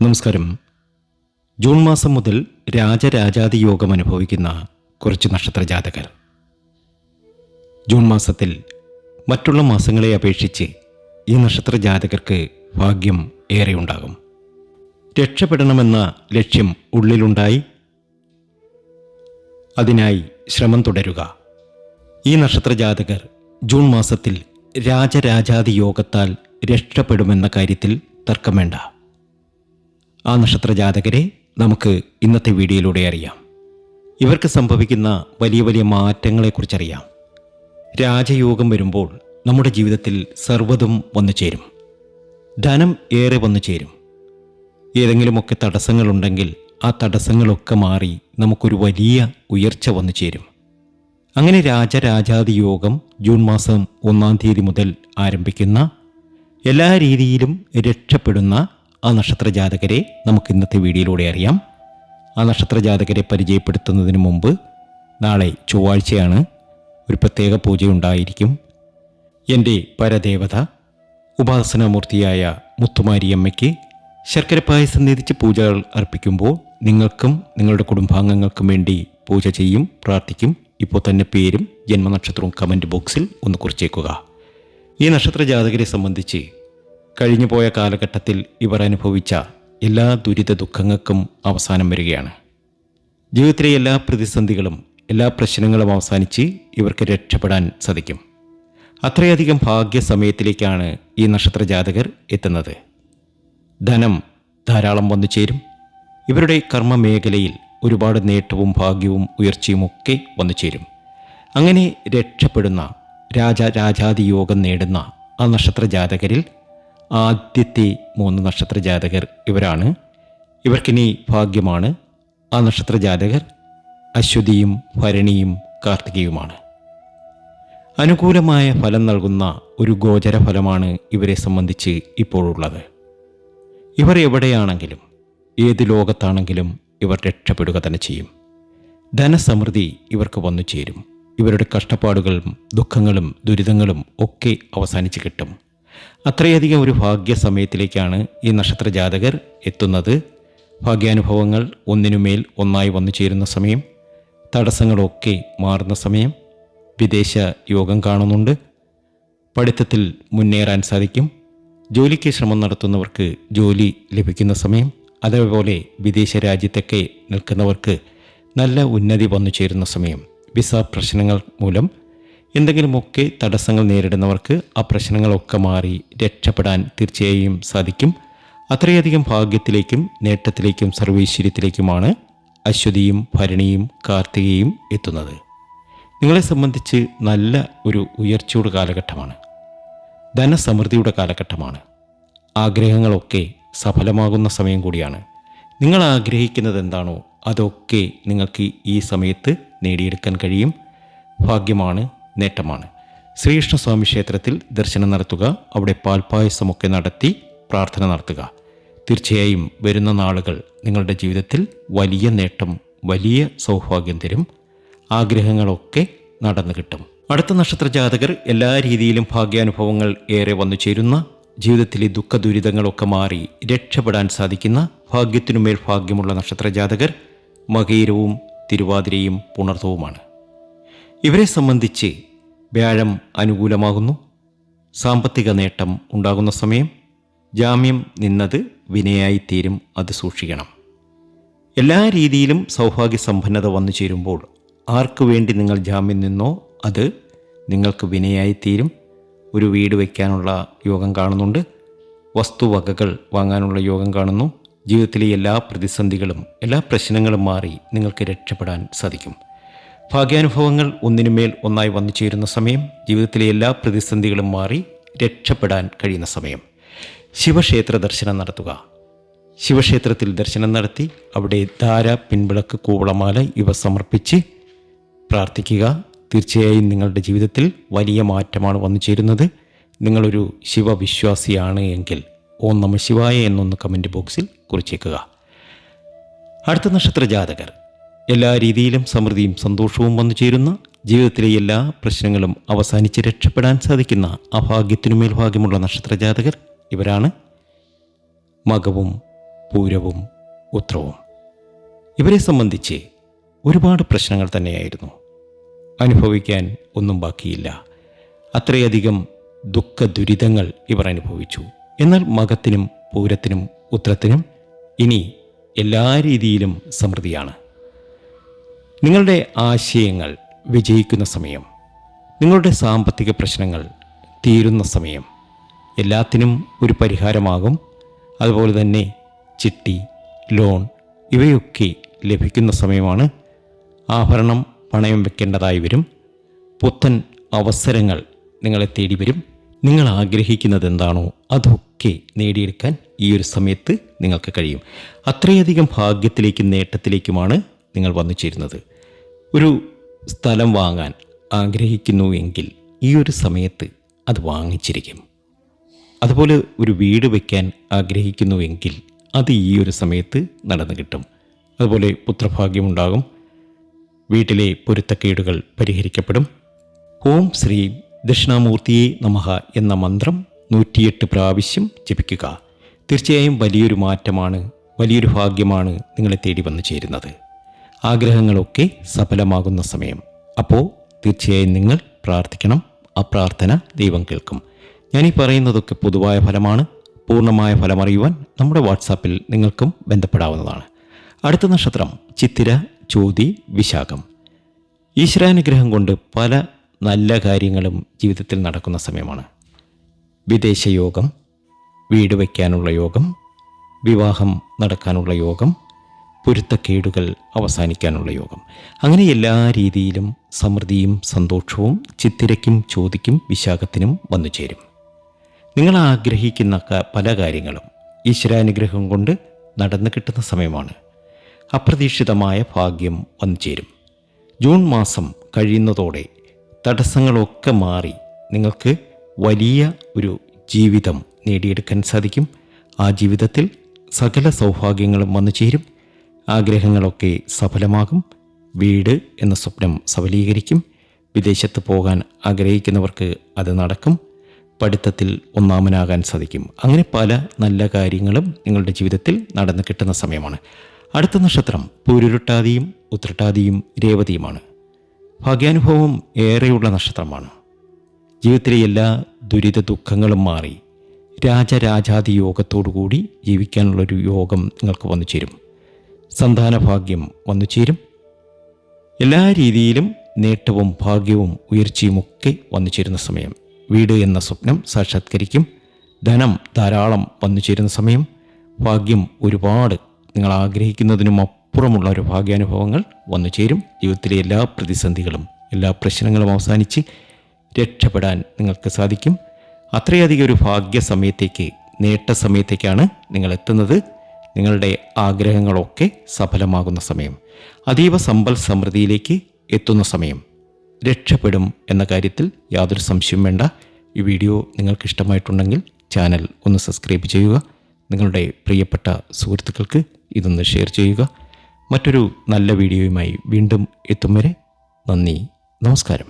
നമസ്കാരം. ജൂൺ മാസം മുതൽ രാജരാജാതി യോഗം അനുഭവിക്കുന്ന കുറച്ച് നക്ഷത്ര ജാതകർ. ജൂൺ മാസത്തിൽ മറ്റുള്ള മാസങ്ങളെ അപേക്ഷിച്ച് ഈ നക്ഷത്ര ജാതകർക്ക് ഭാഗ്യം ഏറെയുണ്ടാകും. രക്ഷപ്പെടണമെന്ന ലക്ഷ്യം ഉള്ളിലുണ്ടായി അതിനായി ശ്രമം തുടരുക. ഈ നക്ഷത്ര ജാതകർ ജൂൺ മാസത്തിൽ രാജരാജാതി യോഗത്താൽ രക്ഷപ്പെടുമെന്ന കാര്യത്തിൽ തർക്കം വേണ്ട. ആ നക്ഷത്ര ജാതകരെ നമുക്ക് ഇന്നത്തെ വീഡിയോയിലൂടെ അറിയാം. ഇവർക്ക് സംഭവിക്കുന്ന വലിയ വലിയ മാറ്റങ്ങളെക്കുറിച്ചറിയാം. രാജയോഗം വരുമ്പോൾ നമ്മുടെ ജീവിതത്തിൽ സർവ്വതും വന്നു ചേരും. ധനം ഏറെ വന്നു ചേരും. ഏതെങ്കിലുമൊക്കെ തടസ്സങ്ങളുണ്ടെങ്കിൽ ആ തടസ്സങ്ങളൊക്കെ മാറി നമുക്കൊരു വലിയ ഉയർച്ച വന്നു ചേരും. അങ്ങനെ രാജരാജാതി യോഗം ജൂൺ മാസം 1-ാം തീയതി മുതൽ ആരംഭിക്കുന്ന, എല്ലാ രീതിയിലും രക്ഷപ്പെടുന്ന ആ നക്ഷത്ര ജാതകരെ നമുക്ക് ഇന്നത്തെ വീഡിയോയിലൂടെ അറിയാം. ആ നക്ഷത്ര ജാതകരെ പരിചയപ്പെടുത്തുന്നതിന് മുമ്പ് നാളെ ചൊവ്വാഴ്ചയാണ്. ഒരു പ്രത്യേക പൂജയുണ്ടായിരിക്കും. എൻ്റെ പരദേവത ഉപാസനാമൂർത്തിയായ മുത്തുമാരിയമ്മയ്ക്ക് ശർക്കര പായസം നേതിച്ച് പൂജകൾ അർപ്പിക്കുമ്പോൾ നിങ്ങൾക്കും നിങ്ങളുടെ കുടുംബാംഗങ്ങൾക്കും വേണ്ടി പൂജ ചെയ്യും, പ്രാർത്ഥിക്കും. ഇപ്പോൾ തന്നെ പേരും ജന്മനക്ഷത്രവും കമൻറ്റ് ബോക്സിൽ ഒന്ന് കുറിച്ചേക്കുക. ഈ നക്ഷത്ര ജാതകരെ സംബന്ധിച്ച് കഴിഞ്ഞുപോയ കാലഘട്ടത്തിൽ ഇവർ അനുഭവിച്ച എല്ലാ ദുരിത ദുഃഖങ്ങൾക്കും അവസാനം വരികയാണ്. ജീവിതത്തിലെ എല്ലാ പ്രതിസന്ധികളും എല്ലാ പ്രശ്നങ്ങളും അവസാനിച്ച് ഇവർക്ക് രക്ഷപ്പെടാൻ സാധിക്കും. അത്രയധികം ഭാഗ്യസമയത്തിലേക്കാണ് ഈ നക്ഷത്ര ജാതകർ എത്തുന്നത്. ധനം ധാരാളം വന്നു ചേരും. ഇവരുടെ കർമ്മ മേഖലയിൽ ഒരുപാട് നേട്ടവും ഭാഗ്യവും ഉയർച്ചയും ഒക്കെ വന്നു ചേരും. അങ്ങനെ രക്ഷപ്പെടുന്ന രാജാതി യോഗം നേടുന്ന ആ നക്ഷത്ര ജാതകരിൽ ആദ്യത്തെ 3 നക്ഷത്ര ജാതകർ ഇവരാണ്. ഇവർക്കിനി ഭാഗ്യമാണ്. ആ നക്ഷത്ര ജാതകർ അശ്വതിയും ഭരണിയും കാർത്തികയുമാണ്. അനുകൂലമായ ഫലം നൽകുന്ന ഒരു ഗോചര ഫലമാണ് ഇവരെ സംബന്ധിച്ച് ഇപ്പോഴുള്ളത്. ഇവർ എവിടെയാണെങ്കിലും ഏത് ലോകത്താണെങ്കിലും ഇവർ രക്ഷപ്പെടുക തന്നെ ചെയ്യും. ധനസമൃദ്ധി ഇവർക്ക് വന്നു ചേരും. ഇവരുടെ കഷ്ടപ്പാടുകളും ദുഃഖങ്ങളും ദുരിതങ്ങളും ഒക്കെ അവസാനിച്ച് കിട്ടും. അത്രയധികം ഒരു ഭാഗ്യസമയത്തിലേക്കാണ് ഈ നക്ഷത്ര ജാതകർ എത്തുന്നത്. ഭാഗ്യാനുഭവങ്ങൾ ഒന്നിനുമേൽ ഒന്നായി വന്നു ചേരുന്ന സമയം, തടസ്സങ്ങളൊക്കെ മാറുന്ന സമയം, വിദേശ യോഗം കാണുന്നുണ്ട്. പഠിത്തത്തിൽ മുന്നേറാൻ സാധിക്കും. ജോലിക്ക് ശ്രമം നടത്തുന്നവർക്ക് ജോലി ലഭിക്കുന്ന സമയം, അതേപോലെ വിദേശ രാജ്യത്തൊക്കെ നിൽക്കുന്നവർക്ക് നല്ല ഉന്നതി വന്നു ചേരുന്ന സമയം, വിസ പ്രശ്നങ്ങൾ മൂലം എന്തെങ്കിലുമൊക്കെ തടസ്സങ്ങൾ നേരിടുന്നവർക്ക് ആ പ്രശ്നങ്ങളൊക്കെ മാറി രക്ഷപ്പെടാൻ തീർച്ചയായും സാധിക്കും. അത്രയധികം ഭാഗ്യത്തിലേക്കും നേട്ടത്തിലേക്കും സർവൈശ്വര്യത്തിലേക്കുമാണ് അശ്വതിയും ഭരണിയും കാർത്തികയും എത്തുന്നത്. നിങ്ങളെ സംബന്ധിച്ച് നല്ല ഒരു ഉയർച്ചയുടെ കാലഘട്ടമാണ്. ധനസമൃദ്ധിയുടെ കാലഘട്ടമാണ്. ആഗ്രഹങ്ങളൊക്കെ സഫലമാകുന്ന സമയം കൂടിയാണ്. നിങ്ങൾ ആഗ്രഹിക്കുന്നത് എന്താണോ അതൊക്കെ നിങ്ങൾക്ക് ഈ സമയത്ത് നേടിയെടുക്കാൻ കഴിയും. ഭാഗ്യമാണ്, നേട്ടമാണ്. ശ്രീകൃഷ്ണസ്വാമി ക്ഷേത്രത്തിൽ ദർശനം നടത്തുക. അവിടെ പാൽപ്പായസമൊക്കെ നടത്തി പ്രാർത്ഥന നടത്തുക. തീർച്ചയായും വരുന്ന നാളുകൾ നിങ്ങളുടെ ജീവിതത്തിൽ വലിയ നേട്ടം, വലിയ സൗഭാഗ്യം തരും. ആഗ്രഹങ്ങളൊക്കെ നടന്നു കിട്ടും. അടുത്ത നക്ഷത്ര ജാതകർ എല്ലാ രീതിയിലും ഭാഗ്യാനുഭവങ്ങൾ ഏറെ വന്നു ചേരുന്ന, ജീവിതത്തിലെ ദുഃഖ ദുരിതങ്ങളൊക്കെ മാറി രക്ഷപ്പെടാൻ സാധിക്കുന്ന, ഭാഗ്യത്തിനുമേൽ ഭാഗ്യമുള്ള നക്ഷത്ര ജാതകർ മകയിരവും തിരുവാതിരയും പുണർത്തവുമാണ്. ഇവരെ സംബന്ധിച്ച് വ്യാഴം അനുകൂലമാകുന്നു. സാമ്പത്തിക നേട്ടം ഉണ്ടാകുന്ന സമയം. ജാമ്യം നിന്നത് വിനയായിത്തീരും, അത് സൂക്ഷിക്കണം. എല്ലാ രീതിയിലും സൗഭാഗ്യസമ്പന്നത വന്നു ചേരുമ്പോൾ ആർക്കു വേണ്ടി നിങ്ങൾ ജാമ്യം നിന്നോ അത് നിങ്ങൾക്ക് വിനയായിത്തീരും. ഒരു വീട് വയ്ക്കാനുള്ള യോഗം കാണുന്നുണ്ട്. വസ്തുവകകൾ വാങ്ങാനുള്ള യോഗം കാണുന്നു. ജീവിതത്തിലെ എല്ലാ പ്രതിസന്ധികളും എല്ലാ പ്രശ്നങ്ങളും മാറി നിങ്ങൾക്ക് രക്ഷപ്പെടാൻ സാധിക്കും. ഭാഗ്യാനുഭവങ്ങൾ ഒന്നിനുമേൽ ഒന്നായി വന്നു ചേരുന്ന സമയം, ജീവിതത്തിലെ എല്ലാ പ്രതിസന്ധികളും മാറി രക്ഷപ്പെടാൻ കഴിയുന്ന സമയം. ശിവക്ഷേത്ര ദർശനം നടത്തുക. ശിവക്ഷേത്രത്തിൽ ദർശനം നടത്തി അവിടെ ധാര, പിൻവിളക്ക്, കൂവളമാല ഇവ സമർപ്പിച്ച് പ്രാർത്ഥിക്കുക. തീർച്ചയായും നിങ്ങളുടെ ജീവിതത്തിൽ വലിയ മാറ്റമാണ് വന്നു ചേരുന്നത്. നിങ്ങളൊരു ശിവവിശ്വാസിയാണ് എങ്കിൽ ഓം നമഃ ശിവായ എന്നൊന്ന് കമൻറ്റ് ബോക്സിൽ കുറിച്ചേക്കുക. അടുത്ത നക്ഷത്ര ജാതകർ എല്ലാ രീതിയിലും സമൃദ്ധിയും സന്തോഷവും വന്നു ചേരുന്ന, ജീവിതത്തിലെ എല്ലാ പ്രശ്നങ്ങളും അവസാനിച്ച് രക്ഷപ്പെടാൻ സാധിക്കുന്ന അഭാഗ്യത്തിനുമേൽ ഭാഗ്യമുള്ള നക്ഷത്ര ജാതകർ ഇവരാണ്. മകവും പൂരവും ഉത്രവും. ഇവരെ സംബന്ധിച്ച് ഒരുപാട് പ്രശ്നങ്ങൾ തന്നെയായിരുന്നു. അനുഭവിക്കാൻ ഒന്നും ബാക്കിയില്ല. അത്രയധികം ദുഃഖ ദുരിതങ്ങൾ ഇവർ അനുഭവിച്ചു. എന്നാൽ മകത്തിനും പൂരത്തിനും ഉത്രത്തിനും ഇനി എല്ലാ രീതിയിലും സമൃദ്ധിയാണ്. നിങ്ങളുടെ ആശയങ്ങൾ വിജയിക്കുന്ന സമയം, നിങ്ങളുടെ സാമ്പത്തിക പ്രശ്നങ്ങൾ തീരുന്ന സമയം, എല്ലാത്തിനും ഒരു പരിഹാരമാകും. അതുപോലെ തന്നെ ചിട്ടി, ലോൺ ഇവയൊക്കെ ലഭിക്കുന്ന സമയമാണ്. ആഭരണം പണയം വെക്കേണ്ടതായി വരും. പുത്തൻ അവസരങ്ങൾ നിങ്ങളെ തേടി വരും. നിങ്ങൾ ആഗ്രഹിക്കുന്നത് എന്താണോ അതൊക്കെ നേടിയെടുക്കാൻ ഈ ഒരു സമയത്ത് നിങ്ങൾക്ക് കഴിയും. അത്രയധികം ഭാഗ്യത്തിലേക്കും നേട്ടത്തിലേക്കുമാണ് നിങ്ങൾ വന്നു ചേരുന്നത്. ഒരു സ്ഥലം വാങ്ങാൻ ആഗ്രഹിക്കുന്നുവെങ്കിൽ ഈ ഒരു സമയത്ത് അത് വാങ്ങിച്ചിരിക്കും. അതുപോലെ ഒരു വീട് വയ്ക്കാൻ ആഗ്രഹിക്കുന്നുവെങ്കിൽ അത് ഈ ഒരു സമയത്ത് നടന്നു കിട്ടും. അതുപോലെ പുത്രഭാഗ്യമുണ്ടാകും. വീട്ടിലെ പൊരുത്തക്കേടുകൾ പരിഹരിക്കപ്പെടും. ഓം ശ്രീ ദക്ഷിണാമൂർത്തിയെ നമഃ എന്ന മന്ത്രം 108 പ്രാവശ്യം ജപിക്കുക. തീർച്ചയായും വലിയൊരു മാറ്റമാണ്, വലിയൊരു ഭാഗ്യമാണ് നിങ്ങളെ തേടി വന്നു ചേരുന്നത്. ആഗ്രഹങ്ങളൊക്കെ സഫലമാകുന്ന സമയം. അപ്പോൾ തീർച്ചയായും നിങ്ങൾ പ്രാർത്ഥിക്കണം. ആ പ്രാർത്ഥന ദൈവം കേൾക്കും. ഞാനീ പറയുന്നതൊക്കെ പൊതുവായ ഫലമാണ്. പൂർണ്ണമായ ഫലമറിയുവാൻ നമ്മുടെ വാട്സാപ്പിൽ നിങ്ങൾക്കും ബന്ധപ്പെടാവുന്നതാണ്. അടുത്ത നക്ഷത്രം ചിത്തിര, ചോതി, വിശാഖം. ഈശ്വരാനുഗ്രഹം കൊണ്ട് പല നല്ല കാര്യങ്ങളും ജീവിതത്തിൽ നടക്കുന്ന സമയമാണ്. വിദേശയോഗം, വീട് വയ്ക്കാനുള്ള യോഗം, വിവാഹം നടക്കാനുള്ള യോഗം, പൊരുത്തക്കേടുകൾ അവസാനിക്കാനുള്ള യോഗം. അങ്ങനെ എല്ലാ രീതിയിലും സമൃദ്ധിയും സന്തോഷവും ചിത്തിരയ്ക്കും ചോതിക്കും വിശാഖത്തിനും വന്നു ചേരും. നിങ്ങൾ ആഗ്രഹിക്കുന്ന പല കാര്യങ്ങളും ഈശ്വരാനുഗ്രഹം കൊണ്ട് നടന്നു കിട്ടുന്ന സമയമാണ്. അപ്രതീക്ഷിതമായ ഭാഗ്യം വന്നു ചേരും. ജൂൺ മാസം കഴിയുന്നതോടെ തടസ്സങ്ങളൊക്കെ മാറി നിങ്ങൾക്ക് വലിയ ഒരു ജീവിതം നേടിയെടുക്കാൻ സാധിക്കും. ആ ജീവിതത്തിൽ സകല സൗഭാഗ്യങ്ങളും വന്നു ചേരും. ആഗ്രഹങ്ങളൊക്കെ സഫലമാകും. വീട് എന്ന സ്വപ്നം സഫലീകരിക്കും. വിദേശത്ത് പോകാൻ ആഗ്രഹിക്കുന്നവർക്ക് അത് നടക്കും. പഠിത്തത്തിൽ ഒന്നാമനാകാൻ സാധിക്കും. അങ്ങനെ പല നല്ല കാര്യങ്ങളും നിങ്ങളുടെ ജീവിതത്തിൽ നടന്നു കിട്ടുന്ന സമയമാണ്. അടുത്ത നക്ഷത്രം പൂരുരുട്ടാതിയും ഉത്രട്ടാതിയും രേവതിയുമാണ്. ഭാഗ്യാനുഭവം ഏറെയുള്ള നക്ഷത്രമാണ്. ജീവിതത്തിലെ എല്ലാ ദുരിത ദുഃഖങ്ങളും മാറി രാജരാജാതി യോഗത്തോടുകൂടി ജീവിക്കാനുള്ളൊരു യോഗം നിങ്ങൾക്ക് വന്നു ചേരും. സന്താനഭാഗ്യം വന്നു ചേരും. എല്ലാ രീതിയിലും നേട്ടവും ഭാഗ്യവും ഉയർച്ചയുമൊക്കെ വന്നു ചേരുന്ന സമയം. വീട് എന്ന സ്വപ്നം സാക്ഷാത്കരിക്കും. ധനം ധാരാളം വന്നു ചേരുന്ന സമയം. ഭാഗ്യം ഒരുപാട്, നിങ്ങൾ ആഗ്രഹിക്കുന്നതിനും അപ്പുറമുള്ള ഒരു ഭാഗ്യാനുഭവങ്ങൾ വന്നു ചേരും. ജീവിതത്തിലെ എല്ലാ പ്രതിസന്ധികളും എല്ലാ പ്രശ്നങ്ങളും അവസാനിച്ച് രക്ഷപ്പെടാൻ നിങ്ങൾക്ക് സാധിക്കും. അത്രയധികം ഒരു ഭാഗ്യ സമയത്തേക്ക്, നേട്ട സമയത്തേക്കാണ് നിങ്ങൾ എത്തുന്നത്. നിങ്ങളുടെ ആഗ്രഹങ്ങളൊക്കെ സഫലമാകുന്ന സമയം. അതീവ സമ്പൽ സമൃദ്ധിയിലേക്ക് എത്തുന്ന സമയം. രക്ഷപ്പെടും എന്ന കാര്യത്തിൽ യാതൊരു സംശയവും വേണ്ട. ഈ വീഡിയോ നിങ്ങൾക്ക് ഇഷ്ടമായിട്ടുണ്ടെങ്കിൽ ചാനൽ ഒന്ന് സബ്സ്ക്രൈബ് ചെയ്യുക. നിങ്ങളുടെ പ്രിയപ്പെട്ട സുഹൃത്തുക്കൾക്ക് ഇതൊന്ന് ഷെയർ ചെയ്യുക. മറ്റൊരു നല്ല വീഡിയോയുമായി വീണ്ടും എത്തും വരെ നന്ദി, നമസ്കാരം.